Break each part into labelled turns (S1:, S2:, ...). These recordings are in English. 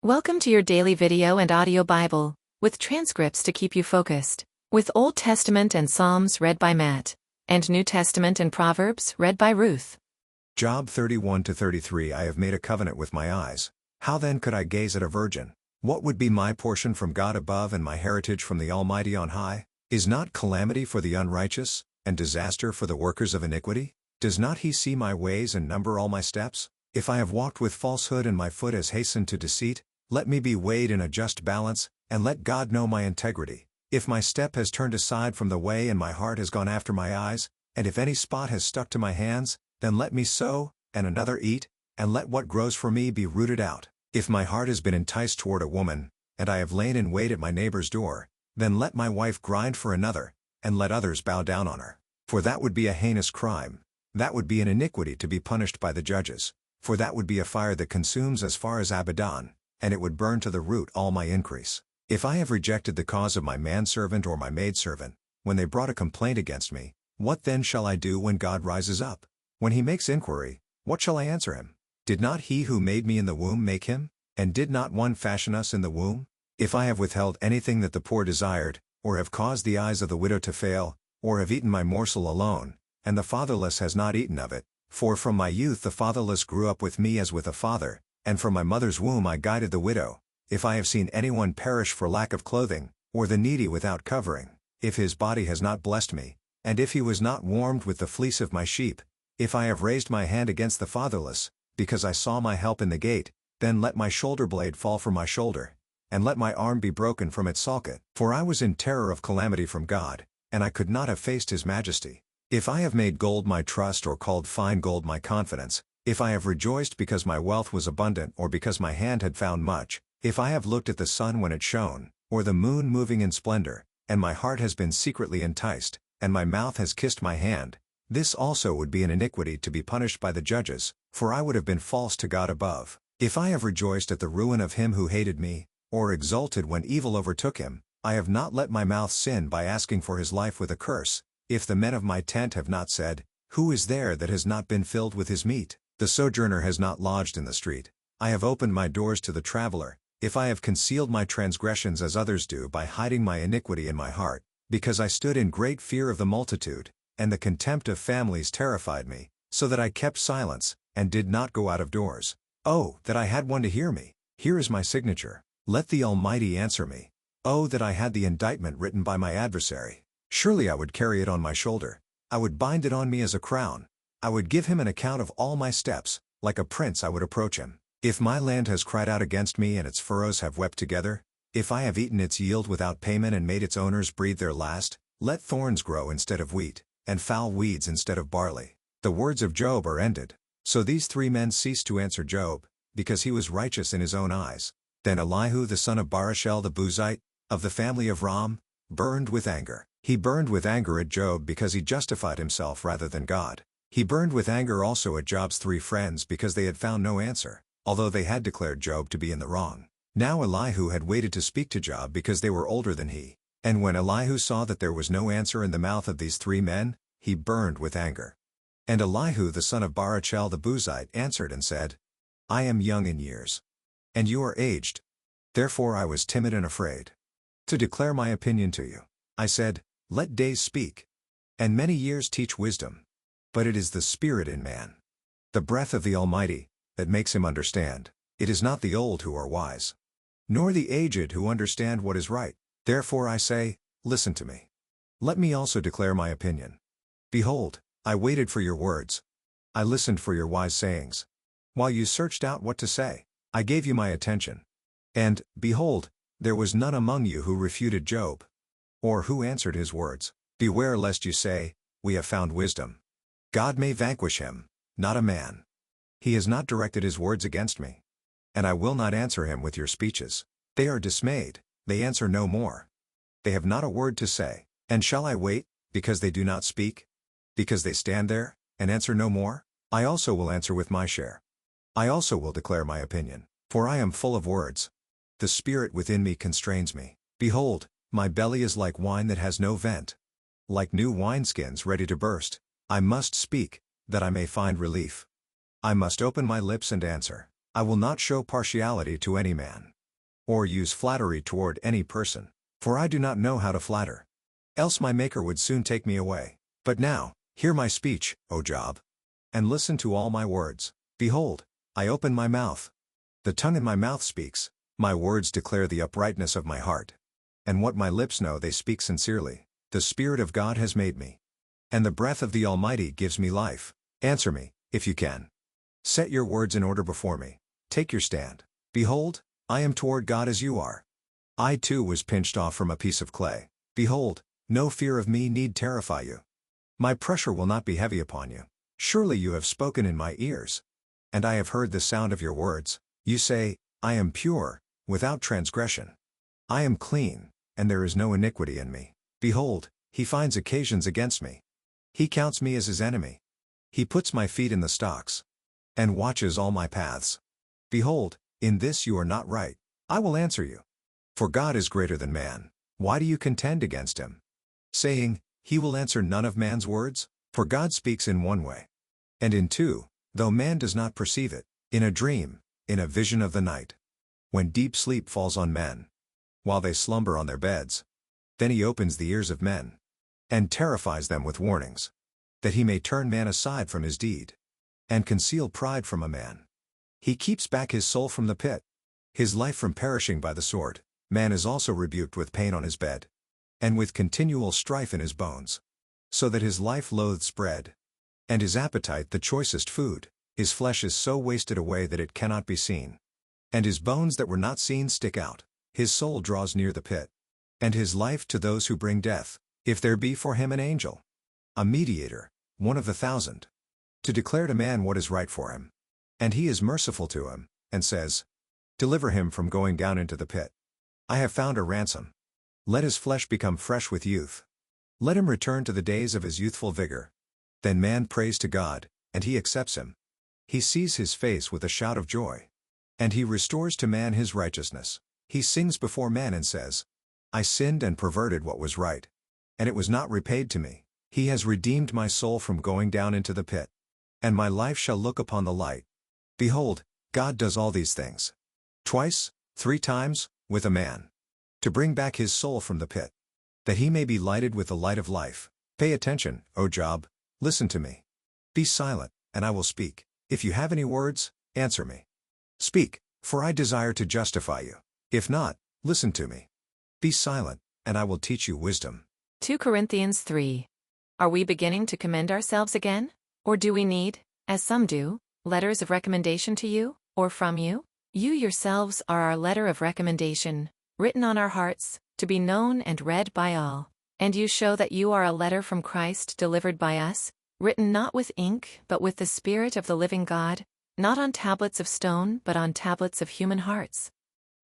S1: Welcome to your daily video and audio Bible, with transcripts to keep you focused, with Old Testament and Psalms read by Matt, and New Testament and Proverbs read by Ruth.
S2: Job 31-33 I have made a covenant with my eyes. How then could I gaze at a virgin? What would be my portion from God above and my heritage from the Almighty on high? Is not calamity for the unrighteous, and disaster for the workers of iniquity? Does not he see my ways and number all my steps? If I have walked with falsehood and my foot has hastened to deceit, let me be weighed in a just balance, and let God know my integrity. If my step has turned aside from the way and my heart has gone after my eyes, and if any spot has stuck to my hands, then let me sow, and another eat, and let what grows for me be rooted out. If my heart has been enticed toward a woman, and I have lain in wait at my neighbor's door, then let my wife grind for another, and let others bow down on her. For that would be a heinous crime, that would be an iniquity to be punished by the judges. For that would be a fire that consumes as far as Abaddon, and it would burn to the root all my increase. If I have rejected the cause of my manservant or my maidservant, when they brought a complaint against me, what then shall I do when God rises up? When he makes inquiry, what shall I answer him? Did not he who made me in the womb make him? And did not one fashion us in the womb? If I have withheld anything that the poor desired, or have caused the eyes of the widow to fail, or have eaten my morsel alone, and the fatherless has not eaten of it, for from my youth the fatherless grew up with me as with a father, and from my mother's womb I guided the widow. If I have seen anyone perish for lack of clothing, or the needy without covering, if his body has not blessed me, and if he was not warmed with the fleece of my sheep, if I have raised my hand against the fatherless, because I saw my help in the gate, then let my shoulder blade fall from my shoulder, and let my arm be broken from its socket. For I was in terror of calamity from God, and I could not have faced his majesty. If I have made gold my trust or called fine gold my confidence, if I have rejoiced because my wealth was abundant or because my hand had found much, if I have looked at the sun when it shone, or the moon moving in splendor, and my heart has been secretly enticed, and my mouth has kissed my hand, this also would be an iniquity to be punished by the judges, for I would have been false to God above. If I have rejoiced at the ruin of him who hated me, or exulted when evil overtook him, I have not let my mouth sin by asking for his life with a curse. If the men of my tent have not said, who is there that has not been filled with his meat? The sojourner has not lodged in the street. I have opened my doors to the traveler. If I have concealed my transgressions as others do by hiding my iniquity in my heart, because I stood in great fear of the multitude, and the contempt of families terrified me, so that I kept silence, and did not go out of doors. Oh, that I had one to hear me! Here is my signature. Let the Almighty answer me. Oh, that I had the indictment written by my adversary. Surely I would carry it on my shoulder. I would bind it on me as a crown. I would give him an account of all my steps, like a prince I would approach him. If my land has cried out against me and its furrows have wept together, if I have eaten its yield without payment and made its owners breathe their last, let thorns grow instead of wheat, and foul weeds instead of barley. The words of Job are ended. So these three men ceased to answer Job, because he was righteous in his own eyes. Then Elihu the son of Barachel the Buzite, of the family of Ram, burned with anger. He burned with anger at Job because he justified himself rather than God. He burned with anger also at Job's three friends because they had found no answer, although they had declared Job to be in the wrong. Now Elihu had waited to speak to Job because they were older than he. And when Elihu saw that there was no answer in the mouth of these three men, he burned with anger. And Elihu the son of Barachel the Buzite answered and said, I am young in years, and you are aged. Therefore I was timid and afraid to declare my opinion to you. I said, let days speak, and many years teach wisdom. But it is the Spirit in man, the breath of the Almighty, that makes him understand. It is not the old who are wise, nor the aged who understand what is right. Therefore I say, listen to me. Let me also declare my opinion. Behold, I waited for your words. I listened for your wise sayings. While you searched out what to say, I gave you my attention. And, behold, there was none among you who refuted Job, or who answered his words. Beware lest you say, we have found wisdom. God may vanquish him, not a man. He has not directed his words against me. And I will not answer him with your speeches. They are dismayed, they answer no more. They have not a word to say. And shall I wait, because they do not speak? Because they stand there, and answer no more? I also will answer with my share. I also will declare my opinion, for I am full of words. The spirit within me constrains me. Behold, my belly is like wine that has no vent, like new wineskins ready to burst. I must speak, that I may find relief. I must open my lips and answer. I will not show partiality to any man. or use flattery toward any person, for I do not know how to flatter. Else my Maker would soon take me away. But now, hear my speech, O Job, and listen to all my words. Behold, I open my mouth. The tongue in my mouth speaks, my words declare the uprightness of my heart. And what my lips know they speak sincerely. The Spirit of God has made me, and the breath of the Almighty gives me life. Answer me, if you can. Set your words in order before me. Take your stand. Behold, I am toward God as you are. I too was pinched off from a piece of clay. Behold, no fear of me need terrify you. My pressure will not be heavy upon you. Surely you have spoken in my ears, and I have heard the sound of your words. You say, I am pure, without transgression. I am clean, and there is no iniquity in me. Behold, he finds occasions against me. He counts me as his enemy. He puts my feet in the stocks, and watches all my paths. Behold, in this you are not right. I will answer you. For God is greater than man. Why do you contend against him? Saying, he will answer none of man's words? For God speaks in one way, and in two, though man does not perceive it, in a dream, in a vision of the night, when deep sleep falls on men, while they slumber on their beds. Then he opens the ears of men, and terrifies them with warnings, that he may turn man aside from his deed, and conceal pride from a man. He keeps back his soul from the pit, his life from perishing by the sword. Man is also rebuked with pain on his bed, and with continual strife in his bones, so that his life loathes bread, and his appetite the choicest food. His flesh is so wasted away that it cannot be seen, and his bones that were not seen stick out. His soul draws near the pit, and his life to those who bring death. If there be for him an angel, a mediator, one of 1,000, to declare to man what is right for him, and he is merciful to him, and says, deliver him from going down into the pit. I have found a ransom. Let his flesh become fresh with youth. Let him return to the days of his youthful vigor. Then man prays to God, and he accepts him. He sees his face with a shout of joy, and he restores to man his righteousness. He sings before man and says, I sinned and perverted what was right, and it was not repaid to me. He has redeemed my soul from going down into the pit, and my life shall look upon the light. Behold, God does all these things, twice, 3 times, with a man, to bring back his soul from the pit, that he may be lighted with the light of life. Pay attention, O Job, listen to me. Be silent, and I will speak. If you have any words, answer me. Speak, for I desire to justify you. If not, listen to me. Be silent, and I will teach you wisdom.
S1: 2 Corinthians 3. Are we beginning to commend ourselves again? Or do we need, as some do, letters of recommendation to you, or from you? You yourselves are our letter of recommendation, written on our hearts, to be known and read by all. And you show that you are a letter from Christ delivered by us, written not with ink but with the Spirit of the living God, not on tablets of stone but on tablets of human hearts.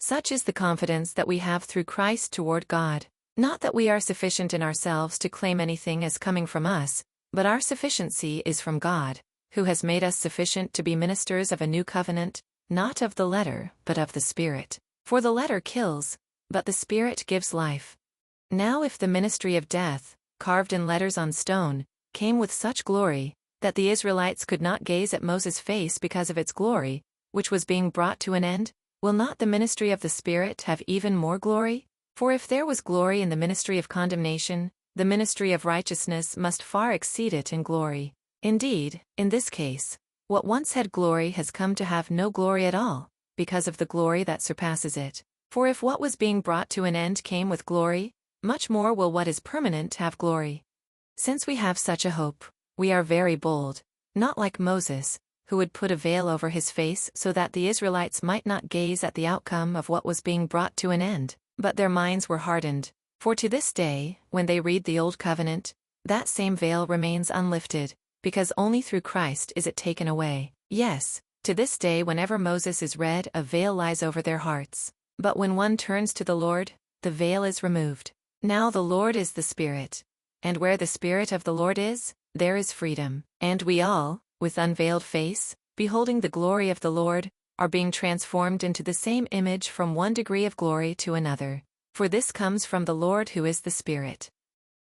S1: Such is the confidence that we have through Christ toward God. Not that we are sufficient in ourselves to claim anything as coming from us, but our sufficiency is from God, who has made us sufficient to be ministers of a new covenant, not of the letter but of the Spirit. For the letter kills, but the Spirit gives life. Now if the ministry of death, carved in letters on stone, came with such glory, that the Israelites could not gaze at Moses' face because of its glory, which was being brought to an end, will not the ministry of the Spirit have even more glory? For if there was glory in the ministry of condemnation, the ministry of righteousness must far exceed it in glory. Indeed, in this case, what once had glory has come to have no glory at all, because of the glory that surpasses it. For if what was being brought to an end came with glory, much more will what is permanent have glory. Since we have such a hope, we are very bold, not like Moses, who would put a veil over his face so that the Israelites might not gaze at the outcome of what was being brought to an end, but their minds were hardened. For to this day, when they read the Old Covenant, that same veil remains unlifted, because only through Christ is it taken away. Yes, to this day whenever Moses is read, a veil lies over their hearts. But when one turns to the Lord, the veil is removed. Now the Lord is the Spirit, and where the Spirit of the Lord is, there is freedom. And we all, with unveiled face, beholding the glory of the Lord, are being transformed into the same image from one degree of glory to another. For this comes from the Lord who is the Spirit.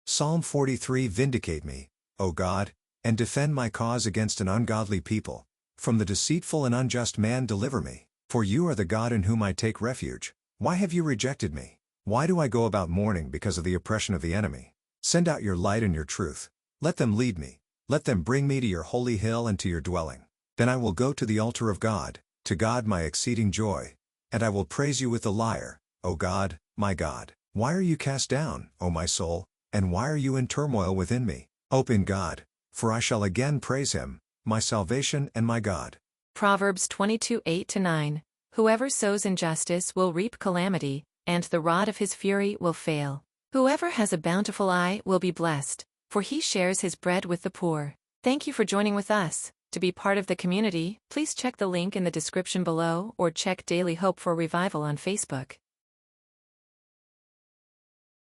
S2: Psalm 43. Vindicate me, O God, and defend my cause against an ungodly people. From the deceitful and unjust man deliver me, for you are the God in whom I take refuge. Why have you rejected me? Why do I go about mourning because of the oppression of the enemy? Send out your light and your truth. Let them lead me. Let them bring me to your holy hill and to your dwelling. Then I will go to the altar of God, to God my exceeding joy. And I will praise you with the lyre, O God, my God. Why are you cast down, O my soul, and why are you in turmoil within me? Hope in God, for I shall again praise him, my salvation and my God.
S1: Proverbs 22:8-9. Whoever sows injustice will reap calamity, and the rod of his fury will fail. Whoever has a bountiful eye will be blessed, for he shares his bread with the poor. Thank you for joining with us. To be part of the community, please check the link in the description below or check Daily Hope for Revival on Facebook.